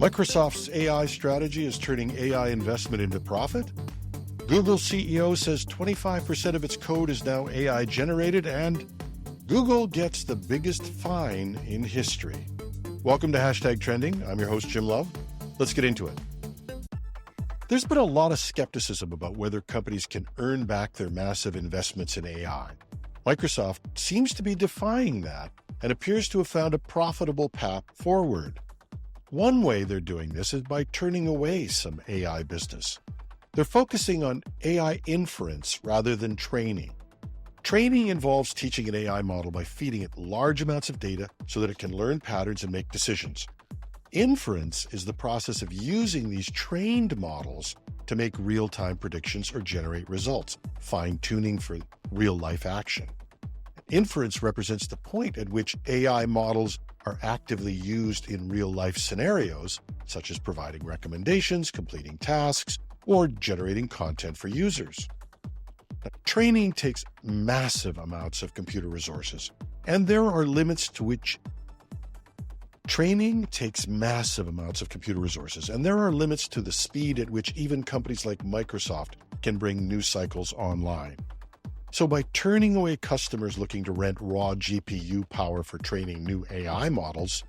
Microsoft's AI strategy is turning AI investment into profit. Google CEO says 25% of its code is now AI generated, and Google gets the biggest fine in history. Welcome to Hashtag Trending. I'm your host, Jim Love. Let's get into it. There's been a lot of skepticism about whether companies can earn back their massive investments in AI. Microsoft seems to be defying that and appears to have found a profitable path forward. One way they're doing this is by turning away some AI business. They're focusing on AI inference rather than training. Training involves teaching an AI model by feeding it large amounts of data so that it can learn patterns and make decisions. Inference is the process of using these trained models to make real-time predictions or generate results, fine-tuning for real-life action. Inference represents the point at which AI models are actively used in real-life scenarios, such as providing recommendations, completing tasks, or generating content for users. Now, training takes massive amounts of computer resources, and there are limits to the speed at which even companies like Microsoft can bring new cycles online. So by turning away customers looking to rent raw GPU power for training new AI models,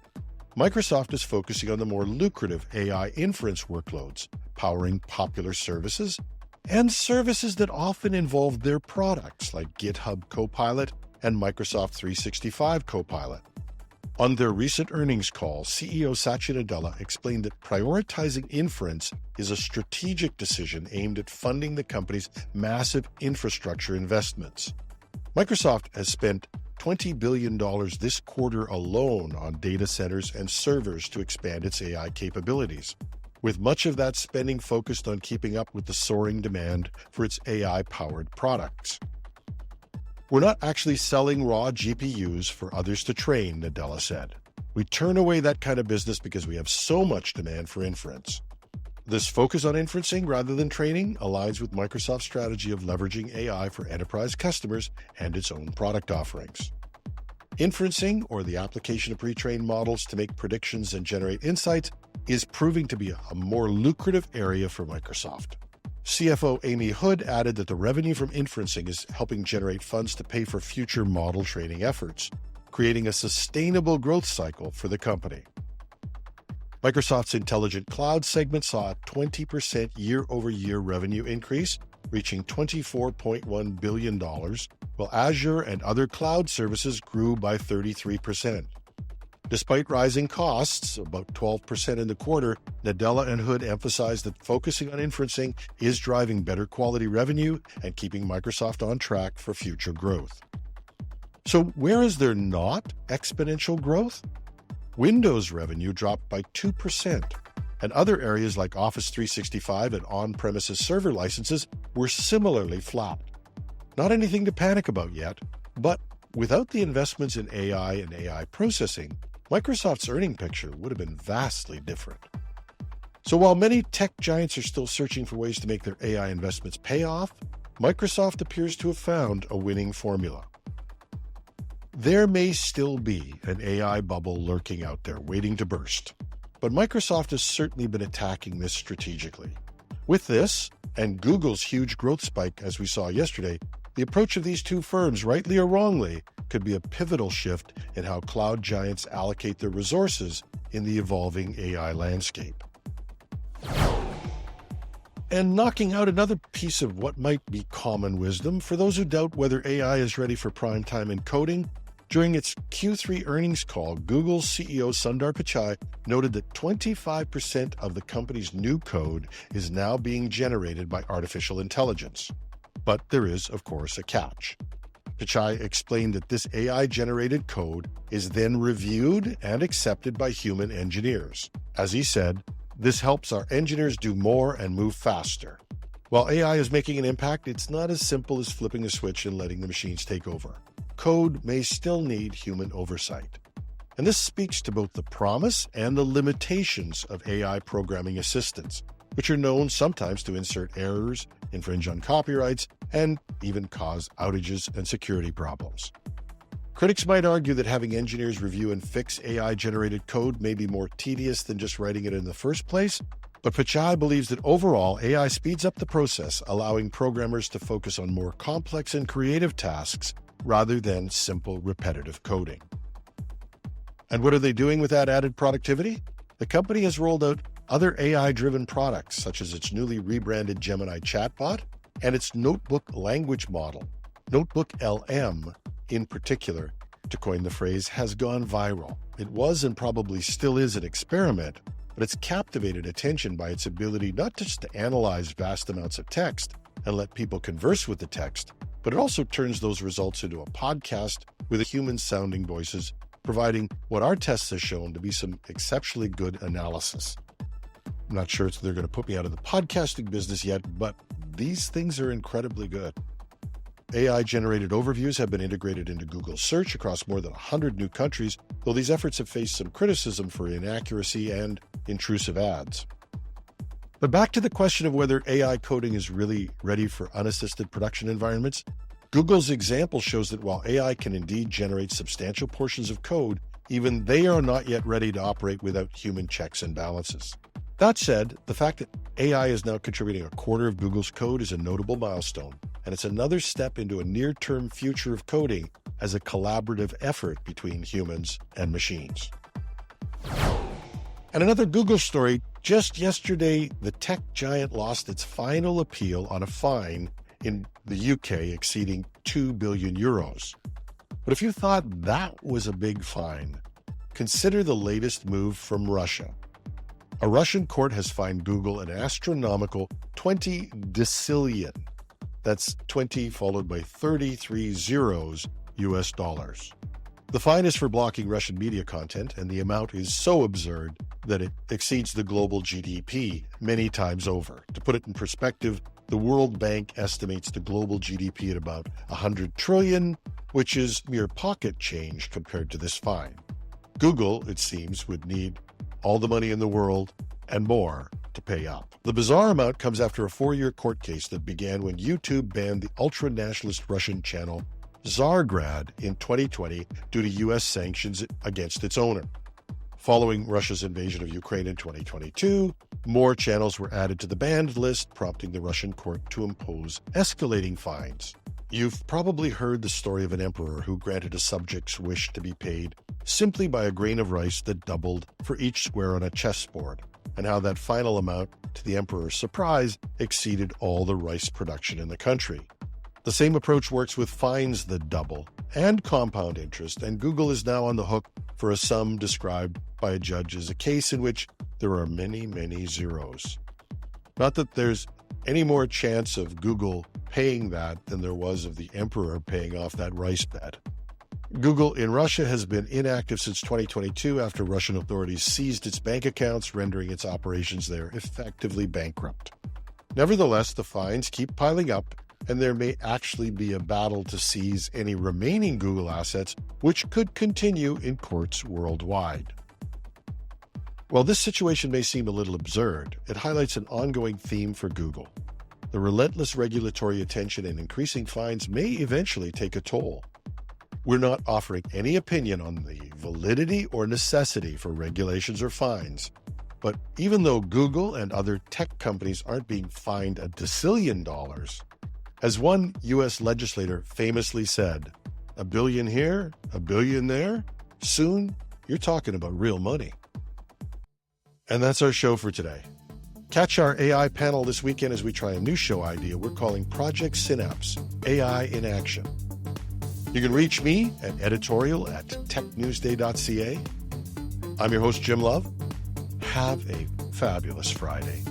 Microsoft is focusing on the more lucrative AI inference workloads, powering popular services and services that often involve their products like GitHub Copilot and Microsoft 365 Copilot. On their recent earnings call, CEO Satya Nadella explained that prioritizing inference is a strategic decision aimed at funding the company's massive infrastructure investments. Microsoft has spent $20 billion this quarter alone on data centers and servers to expand its AI capabilities, with much of that spending focused on keeping up with the soaring demand for its AI-powered products. We're not actually selling raw GPUs for others to train, Nadella said. We turn away that kind of business because we have so much demand for inference. This focus on inferencing rather than training aligns with Microsoft's strategy of leveraging AI for enterprise customers and its own product offerings. Inferencing, or the application of pre-trained models to make predictions and generate insights, is proving to be a more lucrative area for Microsoft. CFO Amy Hood added that the revenue from inferencing is helping generate funds to pay for future model training efforts, creating a sustainable growth cycle for the company. Microsoft's Intelligent Cloud segment saw a 20% year-over-year revenue increase, reaching $24.1 billion, while Azure and other cloud services grew by 33%. Despite rising costs, about 12% in the quarter, Nadella and Hood emphasized that focusing on inferencing is driving better quality revenue and keeping Microsoft on track for future growth. So where is there not exponential growth? Windows revenue dropped by 2%, and other areas like Office 365 and on-premises server licenses were similarly flat. Not anything to panic about yet, but without the investments in AI and AI processing, Microsoft's earning picture would have been vastly different. So while many tech giants are still searching for ways to make their AI investments pay off, Microsoft appears to have found a winning formula. There may still be an AI bubble lurking out there waiting to burst, but Microsoft has certainly been attacking this strategically. With this, and Google's huge growth spike as we saw yesterday, the approach of these two firms, rightly or wrongly, could be a pivotal shift in how cloud giants allocate their resources in the evolving AI landscape. And knocking out another piece of what might be common wisdom for those who doubt whether AI is ready for prime-time encoding, during its Q3 earnings call, Google's CEO Sundar Pichai noted that 25% of the company's new code is now being generated by artificial intelligence. But there is, of course, a catch. Pichai explained that this AI-generated code is then reviewed and accepted by human engineers. As he said, this helps our engineers do more and move faster. While AI is making an impact, it's not as simple as flipping a switch and letting the machines take over. Code may still need human oversight. And this speaks to both the promise and the limitations of AI programming assistants, which are known sometimes to insert errors, infringe on copyrights, and even cause outages and security problems. Critics might argue that having engineers review and fix AI-generated code may be more tedious than just writing it in the first place, but Pichai believes that overall, AI speeds up the process, allowing programmers to focus on more complex and creative tasks rather than simple, repetitive coding. And what are they doing with that added productivity? The company has rolled out other AI-driven products, such as its newly rebranded Gemini chatbot and its notebook language model. Notebook LM, in particular, to coin the phrase, has gone viral. It was and probably still is an experiment, but it's captivated attention by its ability not just to analyze vast amounts of text and let people converse with the text, but it also turns those results into a podcast with human-sounding voices, providing what our tests have shown to be some exceptionally good analysis. I'm not sure if they're going to put me out of the podcasting business yet, but these things are incredibly good. AI-generated overviews have been integrated into Google Search across more than 100 new countries, though these efforts have faced some criticism for inaccuracy and intrusive ads. But back to the question of whether AI coding is really ready for unassisted production environments, Google's example shows that while AI can indeed generate substantial portions of code, even they are not yet ready to operate without human checks and balances. That said, the fact that AI is now contributing a quarter of Google's code is a notable milestone, and it's another step into a near-term future of coding as a collaborative effort between humans and machines. And another Google story, just yesterday, the tech giant lost its final appeal on a fine in the UK exceeding 2 billion euros. But if you thought that was a big fine, consider the latest move from Russia. A Russian court has fined Google an astronomical 20 decillion. That's 20 followed by 33 zeros US dollars. The fine is for blocking Russian media content, and the amount is so absurd that it exceeds the global GDP many times over. To put it in perspective, the World Bank estimates the global GDP at about 100 trillion, which is mere pocket change compared to this fine. Google, it seems, would need all the money in the world and more to pay up. The bizarre amount comes after a 4-year court case that began when YouTube banned the ultra-nationalist Russian channel Tsargrad in 2020 due to U.S. sanctions against its owner. Following Russia's invasion of Ukraine in 2022, more channels were added to the banned list, prompting the Russian court to impose escalating fines. You've probably heard the story of an emperor who granted a subject's wish to be paid simply by a grain of rice that doubled for each square on a chessboard, and how that final amount, to the emperor's surprise, exceeded all the rice production in the country. The same approach works with fines that double and compound interest, and Google is now on the hook for a sum described by a judge as a case in which there are many, many zeros. Not that there's any more chance of Google paying that than there was of the emperor paying off that rice bet. Google in Russia has been inactive since 2022 after Russian authorities seized its bank accounts, rendering its operations there effectively bankrupt. Nevertheless, the fines keep piling up, and there may actually be a battle to seize any remaining Google assets, which could continue in courts worldwide. While this situation may seem a little absurd, it highlights an ongoing theme for Google. The relentless regulatory attention and increasing fines may eventually take a toll. We're not offering any opinion on the validity or necessity for regulations or fines, but even though Google and other tech companies aren't being fined $1 decillion, as one U.S. legislator famously said, $1 billion here, $1 billion there, soon you're talking about real money. And that's our show for today. Catch our AI panel this weekend as we try a new show idea we're calling Project Synapse, AI in Action. You can reach me at editorial@technewsday.ca. I'm your host, Jim Love. Have a fabulous Friday.